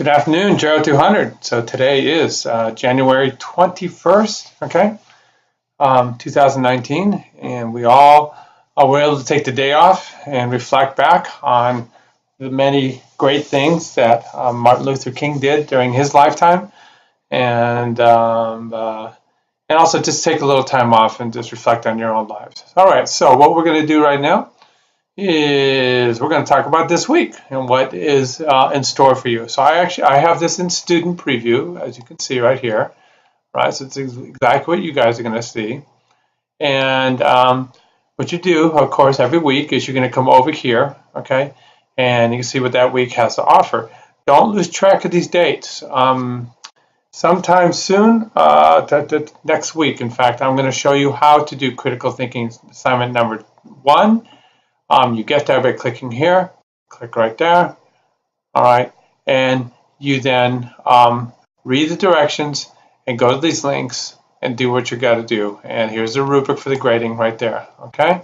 Good afternoon, Gerald 200. So today is January 21st, okay, 2019, and we all were able to take the day off and reflect back on the many great things that Martin Luther King did during his lifetime, and also just take a little time off and just reflect on your own lives. All right, so what we're going to do right now is we're going to talk about this week and what is in store for you. So I have this in student preview, as you can see right here, right? So it's exactly what you guys are going to see. And what you do, of course, every week is you're going to come over here, okay? And you can see what that week has to offer. Don't lose track of these dates. Sometime soon, next week, in fact, I'm going to show you how to do critical thinking assignment number 1. You get there by clicking here, click right there, all right, and you then read the directions and go to these links and do what you got to do. And here's the rubric for the grading right there, okay?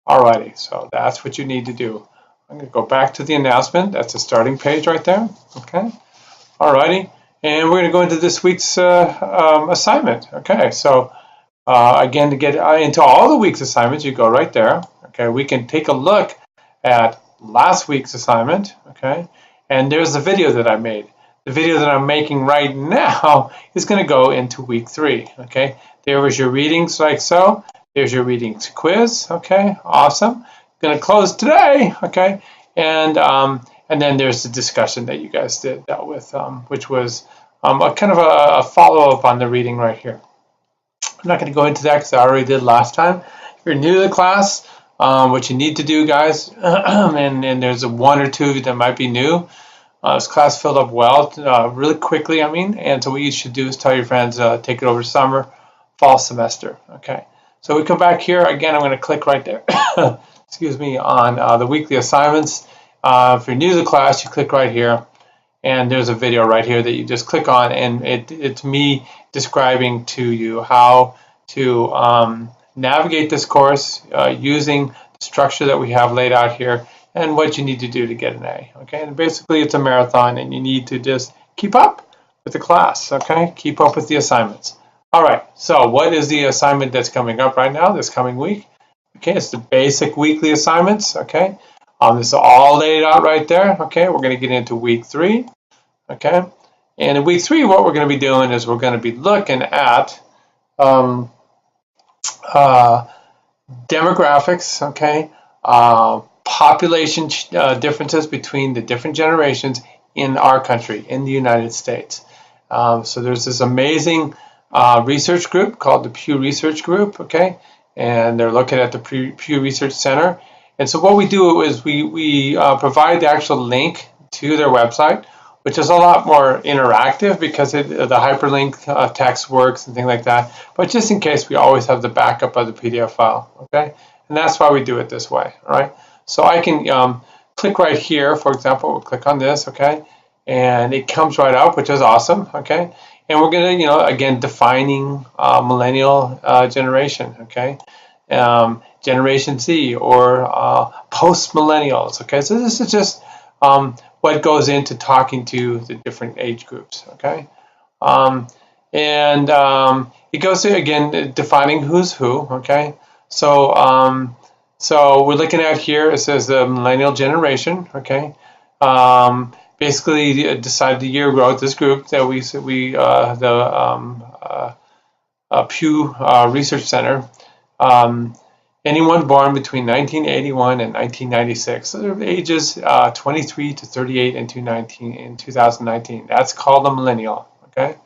All righty, so that's what you need to do. I'm going to go back to the announcement. That's the starting page right there, okay? All righty, and we're going to go into this week's assignment, okay? So again, to get into all the week's assignments, you go right there. Okay, we can take a look at last week's assignment, okay? And there's the video that I made. The video that I'm making right now is going to go into week 3, okay? There was your readings like so. There's your readings quiz, okay? Awesome. Going to close today, okay? And then there's the discussion that you guys dealt with, which was a kind of a follow-up on the reading right here. I'm not going to go into that because I already did last time. If you're new to the class, what you need to do, guys, and there's one or two that might be new. This class filled up well, really quickly, and so what you should do is tell your friends, take it over summer, fall semester, okay? So we come back here, again, I'm going to click right there, excuse me, on the weekly assignments. If you're new to the class, you click right here, and there's a video right here that you just click on, and it's me describing to you how to navigate this course using the structure that we have laid out here and what you need to do to get an A, okay? And basically it's a marathon and you need to just keep up with the class, okay? Keep up with the assignments. All right, so what is the assignment that's coming up right now this coming week? Okay, it's the basic weekly assignments, okay? This is all laid out right there, okay? We're gonna get into week 3, okay? And in week 3, what we're gonna be doing is we're gonna be looking at demographics, okay, population differences between the different generations in our country, in the United States. So there's this amazing research group called the Pew Research Group, okay, and they're looking at the Pew Research Center. And so what we do is we provide the actual link to their website, which is a lot more interactive because the hyperlink text works and things like that. But just in case, we always have the backup of the PDF file, okay? And that's why we do it this way, all right? So I can click right here, for example, we'll click on this, okay? And it comes right up, which is awesome, okay? And we're gonna, again, defining millennial generation, okay? Generation Z or post-millennials, okay? So this is just what goes into talking to the different age groups, okay? It goes to, again, defining who's who, okay? So so we're looking at here, it says the Millennial Generation, okay? Basically decided the year growth, this group that Pew Research Center, anyone born between 1981 and 1996. So they're ages 23 to 38 in 2019. That's called a millennial, okay?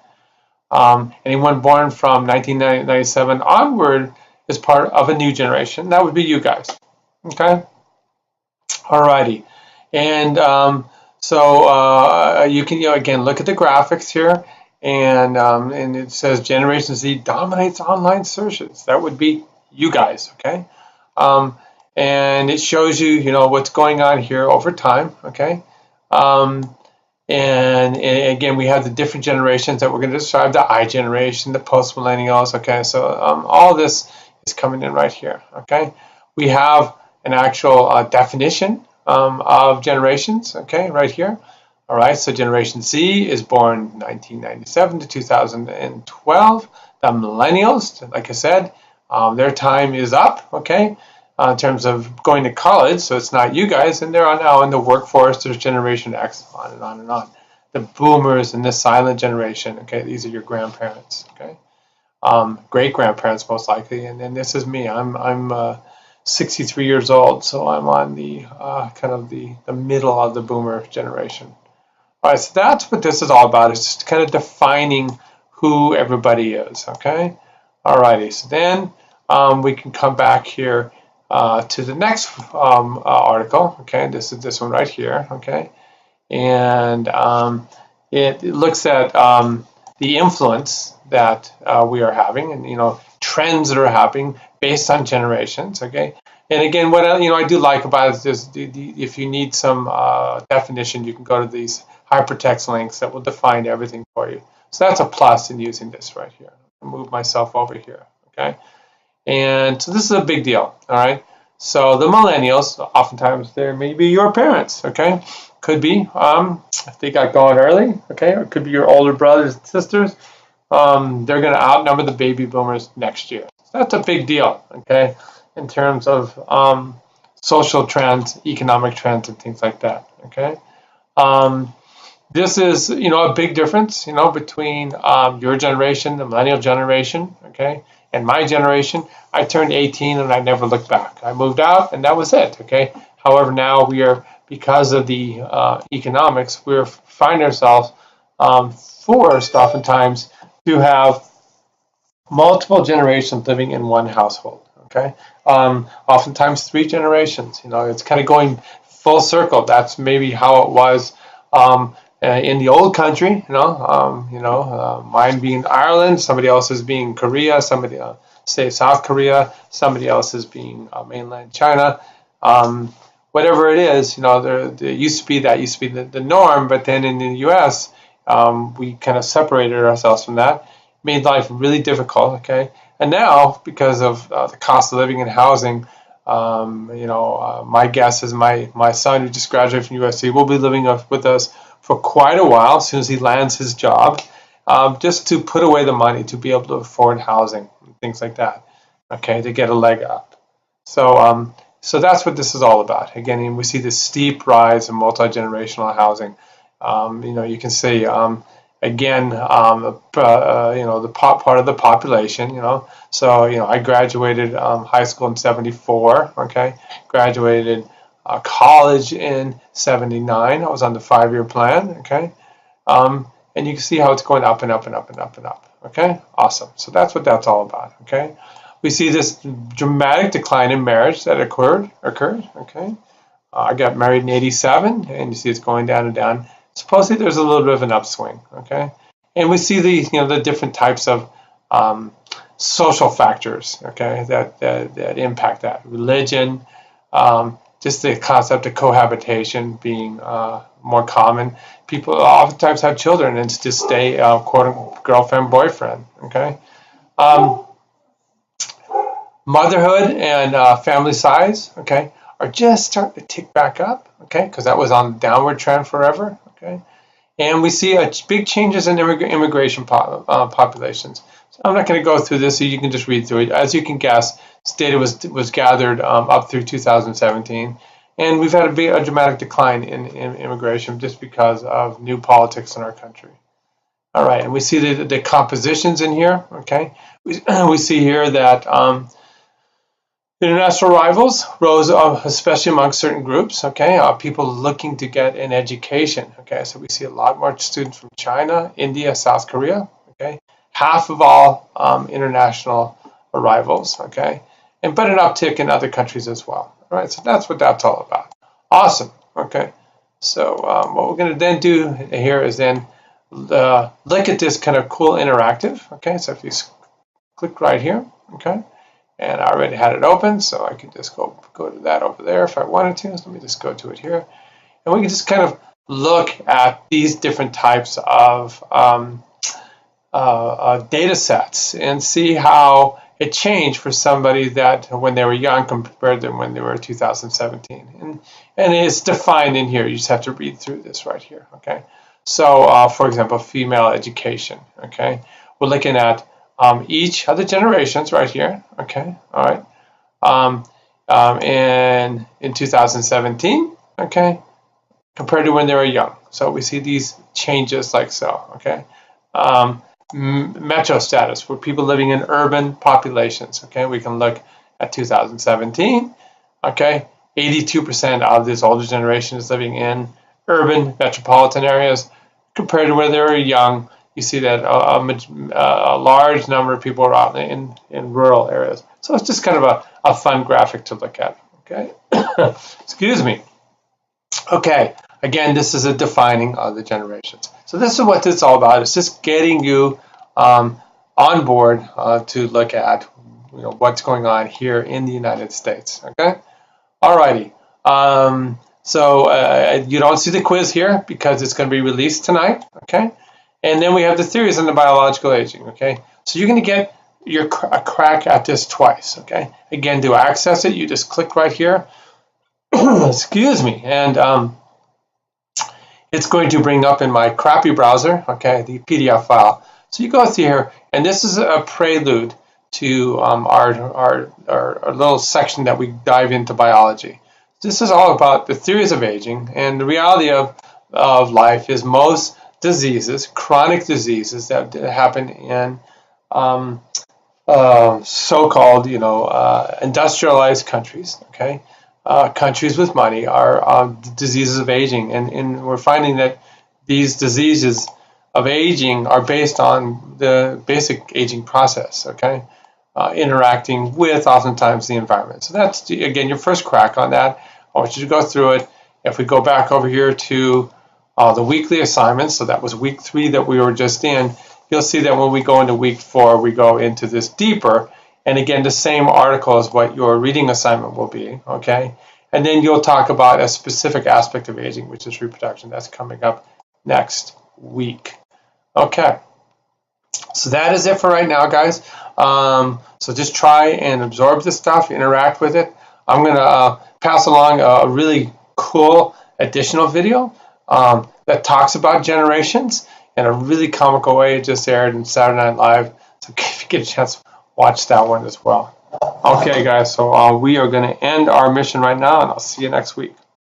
Anyone born from 1997 onward is part of a new generation. That would be you guys, okay? Alrighty. And so you can, again, look at the graphics here, and it says Generation Z dominates online searches. That would be you guys, okay? And it shows you, what's going on here over time, okay? And again, we have the different generations that we're going to describe, the I generation, the post-millennials, okay? So all this is coming in right here, okay? We have an actual definition of generations, okay, right here. All right, so Generation Z is born 1997 to 2012. The millennials, like I said, their time is up, okay, in terms of going to college, so it's not you guys, and they're now in the workforce. There's Generation X, on and on and on. The boomers and the silent generation, okay, these are your grandparents, okay, great-grandparents most likely, and then this is me. I'm 63 years old, so I'm on the kind of the middle of the boomer generation. All right, so that's what this is all about. It's just kind of defining who everybody is, okay? All righty, so then we can come back here to the next article, okay? This is this one right here, okay? And it looks at the influence that we are having, and trends that are happening based on generations, okay? And again, what I do like about it is if you need some definition, you can go to these hypertext links that will define everything for you. So that's a plus in using this right here. I'll move myself over here, okay? And so this is a big deal, all right? So the millennials, oftentimes they may be your parents, okay? Could be if they got going early, okay? Or it could be your older brothers and sisters. They're going to outnumber the baby boomers next year. So that's a big deal, okay? In terms of social trends, economic trends, and things like that, okay? This is, a big difference, between your generation, the millennial generation, okay, and my generation. I turned 18 and I never looked back. I moved out and that was it, okay? However, now we are, because of the economics, we find ourselves forced oftentimes to have multiple generations living in one household, okay? Oftentimes 3 generations, it's kind of going full circle. That's maybe how it was in the old country, mine being Ireland, somebody else's being Korea, somebody say South Korea, somebody else's being mainland China. Whatever it is, there used to be the norm, but then in the U.S., we kind of separated ourselves from that, made life really difficult, okay? And now, because of the cost of living and housing, my guess is my son, who just graduated from USC, will be living with us for quite a while as soon as he lands his job, just to put away the money to be able to afford housing and things like that, okay, to get a leg up. So that's what this is all about. Again, we see this steep rise in multi-generational housing. You can see, again, the part of the population, So, I graduated high school in 74, okay, graduated college in 79. I was on the 5-year plan, okay, and you can see how it's going up and up and up and up and up, okay, awesome. So that's what that's all about, okay. We see this dramatic decline in marriage that occurred, okay. I got married in 87, and you see it's going down and down. Supposedly there's a little bit of an upswing, okay, and we see the different types of social factors, okay, that impact that. Religion, just the concept of cohabitation being more common. People oftentimes have children and just stay quote girlfriend, boyfriend, okay. Motherhood and family size, okay, are just starting to tick back up, okay, because that was on the downward trend forever, okay. And we see big changes in immigration populations. So I'm not going to go through this, so you can just read through it. As you can guess, this data was gathered up through 2017, and we've had a dramatic decline in immigration just because of new politics in our country. All right, and we see the compositions in here, okay. We see here that international arrivals rose, especially among certain groups, okay, people looking to get an education, okay, so we see a lot more students from China, India, South Korea, okay, half of all international arrivals, okay, but an uptick in other countries as well, all right, so that's what that's all about. Awesome, okay, so what we're going to then do here is then look at this kind of cool interactive, okay, so if you click right here, okay, and I already had it open, so I can just go to that over there if I wanted to. So let me just go to it here. And we can just kind of look at these different types of data sets and see how it changed for somebody that when they were young compared to when they were 2017. And it's defined in here. You just have to read through this right here, okay? So, for example, female education, okay? We're looking at each of the generations right here, okay? All right. And in 2017, okay, compared to when they were young. So we see these changes like so, okay? Metro status for people living in urban populations, okay? We can look at 2017, okay? 82% of this older generation is living in urban metropolitan areas compared to when they were young. You see that a large number of people are out in rural areas. So it's just kind of a fun graphic to look at, okay? Excuse me. Okay, again, this is a defining of the generations. So this is what this is all about. It's just getting you on board to look at what's going on here in the United States, okay? Alrighty. So you don't see the quiz here because it's going to be released tonight, okay? And then we have the theories on the biological aging, okay? So you're going to get a crack at this twice, okay? Again, to access it, you just click right here. Excuse me. And it's going to bring up in my crappy browser, okay, the PDF file. So you go through here, and this is a prelude to our little section that we dive into biology. This is all about the theories of aging, and the reality of life is most diseases, chronic diseases that happen in so-called, industrialized countries, okay? Countries with money are diseases of aging, and we're finding that these diseases of aging are based on the basic aging process, okay? Interacting with oftentimes the environment. So that's, again, your first crack on that. I want you to go through it. If we go back over here to the weekly assignments, so that was week 3 that we were just in, you'll see that when we go into week 4, we go into this deeper. And again, the same article is what your reading assignment will be, okay? And then you'll talk about a specific aspect of aging, which is reproduction. That's coming up next week. Okay. So that is it for right now, guys. So just try and absorb this stuff, interact with it. I'm going to pass along a really cool additional video that talks about generations in a really comical way. It just aired in Saturday Night Live. So if you get a chance, watch that one as well. Okay, guys, so we are going to end our mission right now, and I'll see you next week.